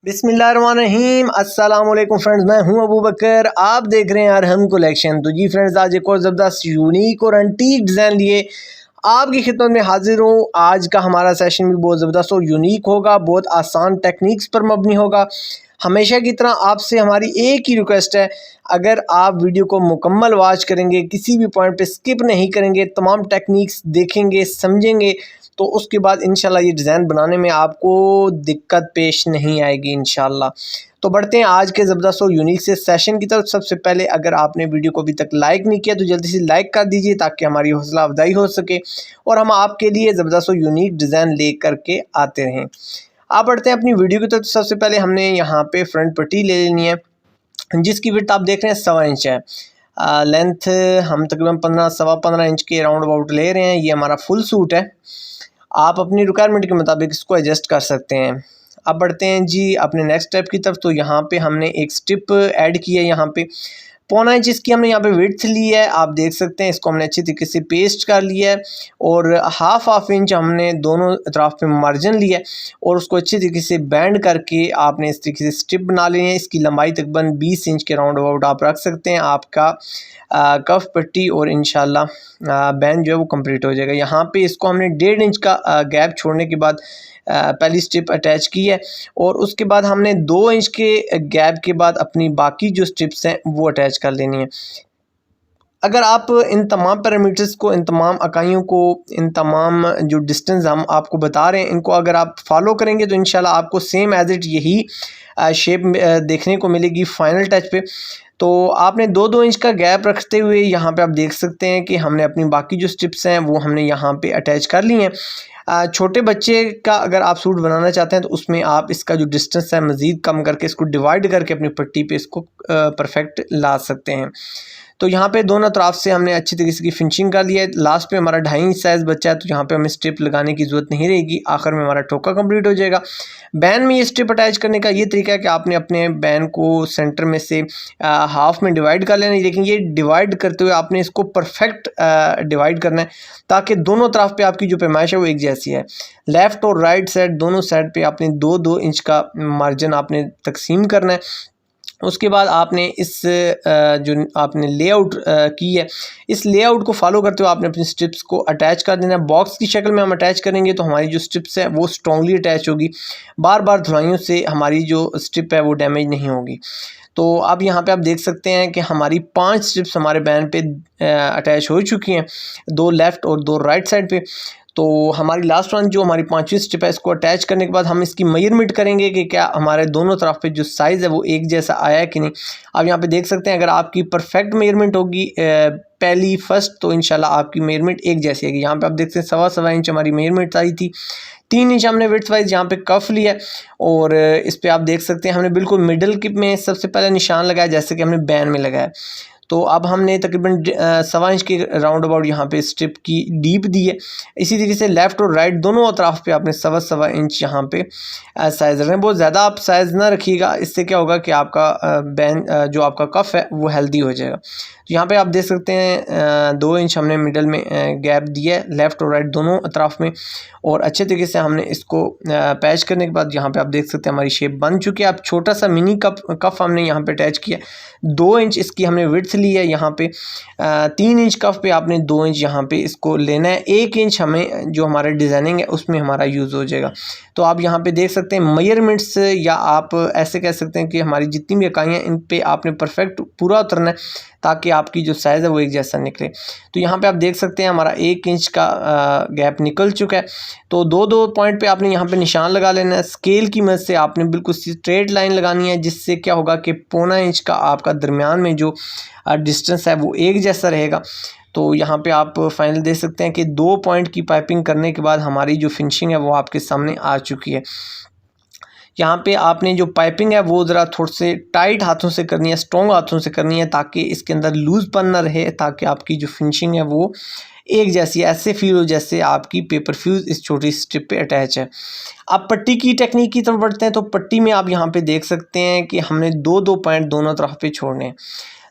बिस्मिल्लाहिर्रहमानिर्रहीम। अस्सलाम वालेकुम फ्रेंड्स, मैं हूं अबू बकर, आप देख रहे हैं अरहम कलेक्शन। तो जी फ्रेंड्स, आज एक और ज़बरदस्त यूनिक और एंटीक डिज़ाइन लिए आपकी खिदमत में हाजिर हूँ। आज का हमारा सेशन भी बहुत ज़बरदस्त और यूनिक होगा, बहुत आसान टेक्निक्स पर मबनी होगा। हमेशा की तरह आपसे हमारी एक ही रिक्वेस्ट है, अगर आप वीडियो को मुकम्मल वॉच करेंगे, किसी भी पॉइंट पे स्किप नहीं करेंगे, तमाम टेक्निक्स देखेंगे, समझेंगे, तो उसके बाद इंशाल्लाह ये डिज़ाइन बनाने में आपको दिक्कत पेश नहीं आएगी इंशाल्लाह। तो बढ़ते हैं आज के ज़बरदस्त और यूनिक से सेशन की तरफ। सबसे पहले अगर आपने वीडियो को अभी तक लाइक नहीं किया तो जल्दी से लाइक कर दीजिए ताकि हमारी हौसला अफजाई हो सके और हम आपके लिए ज़बरदस्त और यूनिक डिज़ाइन ले करके आते रहें। आप बढ़ते हैं अपनी वीडियो की तरफ। सबसे पहले हमने यहाँ पे फ्रंट पट्टी ले लेनी है जिसकी विड्थ आप देख रहे हैं 1.25 इंच है। लेंथ हम तकरीबन 15 इंच के राउंड अबाउट ले रहे हैं। ये हमारा फुल सूट है, आप अपनी रिक्वायरमेंट के मुताबिक इसको एडजस्ट कर सकते हैं। अब बढ़ते हैं जी अपने नेक्स्ट स्टेप की तरफ। तो यहाँ पे हमने एक स्ट्रिप ऐड की है, यहाँ पे 1.25 इंच इसकी हमने यहाँ पे विड्थ ली है। आप देख सकते हैं इसको हमने अच्छी तरीके से पेस्ट कर लिया है और हाफ इंच हमने दोनों तरफ पे मार्जिन लिया है और उसको अच्छी तरीके से बैंड करके आपने इस तरीके से स्ट्रिप बना लेनी है। इसकी लंबाई तकरीबन 20 इंच के राउंड अबाउट आप रख सकते हैं आपका कफ पट्टी और इंशाल्लाह बैंड जो है वो कंप्लीट हो जाएगा। यहाँ पे इसको हमने 1.5 इंच का गैप छोड़ने के बाद पहली स्ट्रिप अटैच की है और उसके बाद हमने 2 इंच के गैप के बाद अपनी बाकी जो स्ट्रिप्स हैं वो अटैच कर लेनी है। अगर आप इन तमाम पैरामीटर्स को, इन तमाम इकाइयों को, इन तमाम जो डिस्टेंस हम आपको बता रहे हैं इनको अगर आप फॉलो करेंगे तो इंशाल्लाह आपको सेम एज इट यही शेप देखने को मिलेगी फाइनल टच पे। तो आपने 2-2 इंच का गैप रखते हुए यहाँ पे आप देख सकते हैं कि हमने अपनी बाकी जो स्ट्रिप्स हैं वो हमने यहाँ पे अटैच कर ली हैं। छोटे बच्चे का अगर आप सूट बनाना चाहते हैं तो उसमें आप इसका जो डिस्टेंस है मज़ीद कम करके इसको डिवाइड करके अपनी पट्टी पे इसको परफेक्ट ला सकते हैं। तो यहाँ पे दोनों तरफ से हमने अच्छी तरीके की फिनिशिंग कर लिया है। लास्ट पे हमारा 2.5 इंच साइज़ बच्चा है तो यहाँ पे हमें स्ट्रिप लगाने की ज़रूरत नहीं रहेगी, आखिर में हमारा ठोका कंप्लीट हो जाएगा। बैन में ये स्ट्रिप अटैच करने का ये तरीका है कि आपने अपने बैन को सेंटर में से हाफ में डिवाइड कर लेना है, लेकिन ये डिवाइड करते हुए आपने इसको परफेक्ट डिवाइड करना है ताकि दोनों तरफ पे आपकी जो पैमाइश है वो एक जैसी है। लेफ़्ट और राइट साइड दोनों साइड पे आपने 2-2 इंच का मार्जिन आपने तकसीम करना है। उसके बाद आपने इस जो आपने लेआउट की है इस लेआउट को फॉलो करते हुए आपने अपनी स्ट्रिप्स को अटैच कर देना है। बॉक्स की शक्ल में हम अटैच करेंगे तो हमारी जो स्ट्रिप्स है वो स्ट्रॉन्गली अटैच होगी, बार बार धुलाइयों से हमारी जो स्ट्रिप है वो डैमेज नहीं होगी। तो अब यहाँ पे आप देख सकते हैं कि हमारी 5 स्ट्रिप्स हमारे बैन पे अटैच हो चुकी हैं, 2 लेफ़्ट और 2 राइट साइड पे। तो हमारी लास्ट वन जो हमारी 5वीं स्ट्रिप है इसको अटैच करने के बाद हम इसकी मेजरमेंट करेंगे कि क्या हमारे दोनों तरफ पे जो साइज़ है वो एक जैसा आया है कि नहीं। आप यहाँ पे देख सकते हैं अगर आपकी परफेक्ट मेजरमेंट होगी पहली फर्स्ट तो इंशाल्लाह आपकी मेजरमेंट एक जैसी आएगी। यहाँ पे आप देखते हैं 1.25 इंच हमारी मेजरमेंट आई थी, 3 इंच हमने विड्थ वाइज यहाँ पे कफ लिया और इस पर आप देख सकते हैं हमने बिल्कुल मिडल किप में सबसे पहले निशान लगाया जैसे कि हमने बैन में लगाया। तो अब हमने तकरीबन 1.25 इंच के राउंड अबाउट यहाँ पे स्ट्रिप की डीप दी है। इसी तरीके से लेफ़्ट और राइट दोनों तरफ पे आपने 1.25 इंच यहाँ पे साइज़ रखना है। बहुत ज़्यादा आप साइज़ ना रखिएगा, इससे क्या होगा कि आपका बैन जो आपका कफ है वो हेल्दी हो जाएगा। तो यहाँ पे आप देख सकते हैं 2 इंच हमने मिडल में गैप दिया है लेफ़्ट और राइट दोनों तरफ में और अच्छे तरीके से हमने इसको पैच करने के बाद यहाँ पे आप देख सकते हैं हमारी शेप बन चुकी है। अब छोटा सा मिनी कफ हमने यहाँ पे अटैच किया, 2 इंच इसकी हमने विड्थ ली है। यहाँ पे 3 इंच कफ पे आपने 2 इंच यहाँ पे इसको लेना है, 1 इंच हमें जो हमारा डिज़ाइनिंग है उसमें हमारा यूज़ हो जाएगा। तो आप यहाँ पे देख सकते हैं मेजरमेंट्स या आप ऐसे कह सकते हैं कि हमारी जितनी भी इकाइयाँ इन पे आपने परफेक्ट पूरा उतरना है ताकि आपकी जो साइज़ है वो एक जैसा निकले। तो यहाँ पे आप देख सकते हैं हमारा 1 इंच का गैप निकल चुका है। तो 2-2 पॉइंट पे आपने यहाँ पे निशान लगा लेना है। स्केल की मदद से आपने बिल्कुल स्ट्रेट लाइन लगानी है जिससे क्या होगा कि 1.25 इंच का आपका दरमियान में जो डिस्टेंस है वो एक जैसा रहेगा। तो यहाँ पे आप फाइनल देख सकते हैं कि 2 पॉइंट की पाइपिंग करने के बाद हमारी जो फिनिशिंग है वो आपके सामने आ चुकी है। यहाँ पे आपने जो पाइपिंग है वो ज़रा थोड़े से टाइट हाथों से करनी है, स्ट्रॉन्ग हाथों से करनी है ताकि इसके अंदर लूज़पन ना रहे, ताकि आपकी जो फिनिशिंग है वो एक जैसी ऐसे फील हो जैसे आपकी पेपर फ्यूज़ इस छोटी स्ट्रिप पे अटैच है। अब पट्टी की टेक्निक की तरफ बढ़ते हैं। तो पट्टी में आप यहाँ पे देख सकते हैं कि हमने 2-2 पॉइंट दोनों तरफ पे छोड़ने हैं।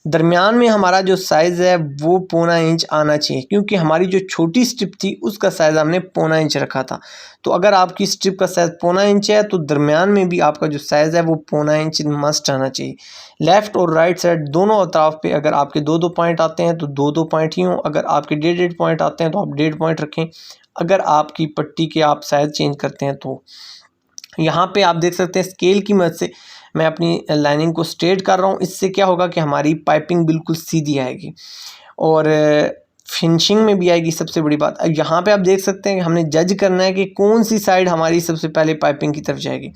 दरमियान में हमारा जो साइज़ है वो 1.25 इंच आना चाहिए, क्योंकि हमारी जो छोटी स्ट्रिप थी उसका साइज़ हमने 1.25 इंच रखा था। तो अगर आपकी स्ट्रिप का साइज़ 1.25 इंच है तो दरमियान में भी आपका जो साइज़ है वो 1.25 इंच मस्ट आना चाहिए। लेफ़्ट और राइट साइड दोनों अतराफ पे अगर आपके 2-2 पॉइंट आते हैं तो 2-2 पॉइंट ही हों, अगर आपके 1.5 पॉइंट आते हैं तो आप 1.5 पॉइंट रखें। अगर आपकी पट्टी के आप साइज़ चेंज करते हैं तो यहाँ पे आप देख सकते हैं स्केल की मदद से मैं अपनी लाइनिंग को स्ट्रेट कर रहा हूँ। इससे क्या होगा कि हमारी पाइपिंग बिल्कुल सीधी आएगी और फिनिशिंग में भी आएगी। सबसे बड़ी बात, अब यहाँ पे आप देख सकते हैं कि हमने जज करना है कि कौन सी साइड हमारी सबसे पहले पाइपिंग की तरफ जाएगी।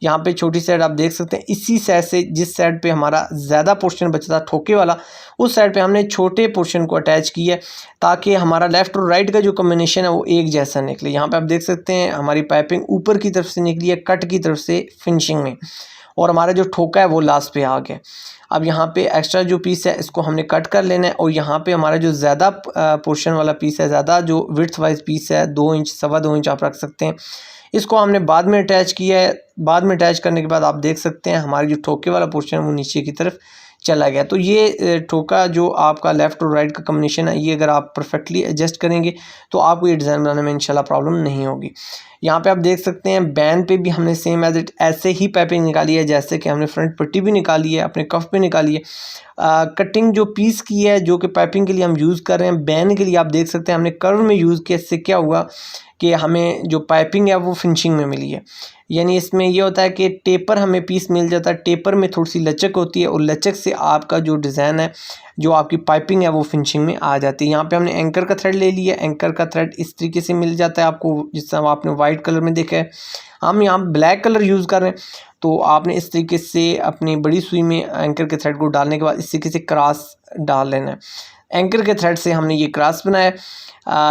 यहाँ पे छोटी साइड आप देख सकते हैं, इसी साइड से जिस साइड पे हमारा ज़्यादा पोर्शन बचता ठोके वाला, उस साइड पे हमने छोटे पोर्शन को अटैच किया है ताकि हमारा लेफ़्ट और राइट का जो कॉम्बिनेशन है वो एक जैसा निकले। यहाँ पे आप देख सकते हैं हमारी पाइपिंग ऊपर की तरफ से निकली है कट की तरफ से फिनिशिंग में, और हमारा जो ठोका है वो लास्ट पे आ गया। अब यहाँ पे एक्स्ट्रा जो पीस है इसको हमने कट कर लेना है, और यहाँ पे हमारा जो ज़्यादा पोर्शन वाला पीस है, ज़्यादा जो विड्थ वाइज पीस है 2 इंच 2.25 इंच आप रख सकते हैं, इसको हमने बाद में अटैच किया है। बाद में अटैच करने के बाद आप देख सकते हैं हमारी जो ठोके वाला पोर्शन है वो नीचे की तरफ चला गया। तो ये ठोका जो आपका लेफ़्ट और राइट का कॉम्बिनेशन है, ये अगर आप परफेक्टली एडजस्ट करेंगे तो आपको ये डिज़ाइन बनाने में इंशाल्लाह प्रॉब्लम नहीं होगी। यहाँ पे आप देख सकते हैं बैन पे भी हमने सेम एज इट ऐसे ही पाइपिंग निकाली है जैसे कि हमने फ्रंट पट्टी भी निकाली है, अपने कफ पे निकाली है। कटिंग जो पीस की है जो कि पाइपिंग के लिए हम यूज़ कर रहे हैं, बैन के लिए आप देख सकते हैं हमने कर्व में यूज़ किया। इससे क्या हुआ कि हमें जो पाइपिंग है वो फिनिशिंग में मिली है। यानी इसमें ये होता है कि टेपर हमें पीस मिल जाता है, टेपर में थोड़ी सी लचक होती है और लचक से आपका जो डिज़ाइन है, जो आपकी पाइपिंग है वो फिनिशिंग में आ जाती है। यहाँ पे हमने एंकर का थ्रेड ले लिया। एंकर का थ्रेड इस तरीके से मिल जाता है आपको, जिस तरह आपने वाइट कलर में देखा है। हम यहाँ ब्लैक कलर यूज़ कर रहे हैं, तो आपने इस तरीके से अपनी बड़ी सुई में एंकर के थ्रेड को डालने के बाद इस तरीके से क्रॉस डाल लेना है। एंकर के थ्रेड से हमने ये क्रॉस बनाया।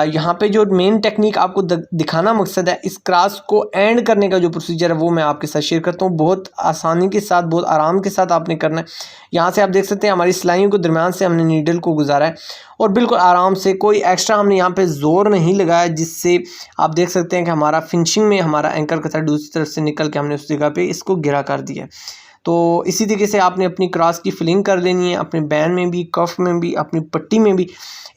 यहाँ पे जो मेन टेक्निक आपको दिखाना मकसद है, इस क्रॉस को एंड करने का जो प्रोसीजर है वो मैं आपके साथ शेयर करता हूँ। बहुत आसानी के साथ, बहुत आराम के साथ आपने करना है। यहाँ से आप देख सकते हैं हमारी सिलाइयों को दरमियान से हमने नीडल को गुजारा है और बिल्कुल आराम से, कोई एक्स्ट्रा हमने यहाँ पे ज़ोर नहीं लगाया, जिससे आप देख सकते हैं कि हमारा फिनिशिंग में हमारा एंकर का थ्रेड दूसरी तरफ से निकल के हमने उस जगह पे इसको गिरा कर दिया। तो इसी तरीके से आपने अपनी क्रॉस की फिलिंग कर लेनी है, अपने बैन में भी, कफ में भी, अपनी पट्टी में भी।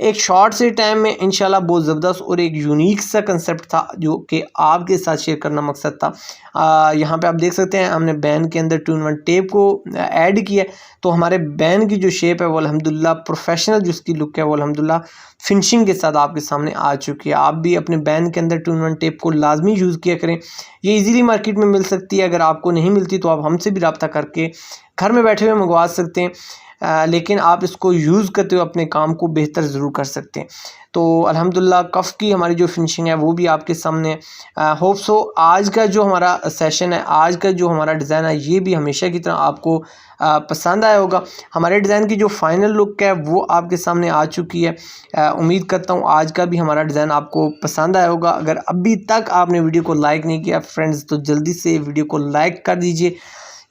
एक शॉर्ट से टाइम में इंशाल्लाह बहुत ज़बरदस्त और एक यूनिक सा कंसेप्ट था जो कि आपके साथ शेयर करना मकसद था। यहाँ पे आप देख सकते हैं हमने बैन के अंदर 2-in-1 टेप को ऐड किया, तो हमारे बैन की जो शेप है वो अल्हम्दुलिल्लाह प्रोफेशनल, जो उसकी लुक है वो अल्हम्दुलिल्लाह फिनिशिंग के साथ आपके सामने आ चुकी है। आप भी अपने बैन के अंदर 2-in-1 टेप को लाजमी यूज़ किया करें। ये इजीली मार्केट में मिल सकती है, अगर आपको नहीं मिलती तो आप हमसे भी रब्ता करके घर में बैठे हुए मंगवा सकते हैं। लेकिन आप इसको यूज़ करते हुए अपने काम को बेहतर ज़रूर कर सकते हैं। तो अल्हम्दुलिल्लाह कफ़ की हमारी जो फिनिशिंग है वो भी आपके सामने होप सो आज का जो हमारा सेशन है, आज का जो हमारा डिज़ाइन है, ये भी हमेशा की तरह आपको पसंद आया होगा। हमारे डिज़ाइन की जो फाइनल लुक है वो आपके सामने आ चुकी है। उम्मीद करता हूँ आज का भी हमारा डिज़ाइन आपको पसंद आया होगा। अगर अभी तक आपने वीडियो को लाइक नहीं किया फ्रेंड्स, तो जल्दी से वीडियो को लाइक कर दीजिए।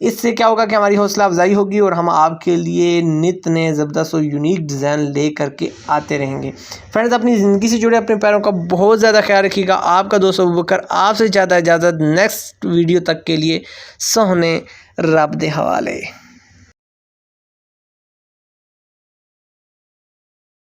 इससे क्या होगा कि हमारी हौसला अफजाई होगी और हम आपके लिए नित नए ज़बरदस्त और यूनिक डिज़ाइन ले करके आते रहेंगे। फ्रेंड्स, अपनी ज़िंदगी से जुड़े अपने पैरों का बहुत ज़्यादा ख्याल रखिएगा। आपका दोस्त अबू बकर आपसे चाहता है इजाज़त। नेक्स्ट वीडियो तक के लिए सोहने रब दे हवाले।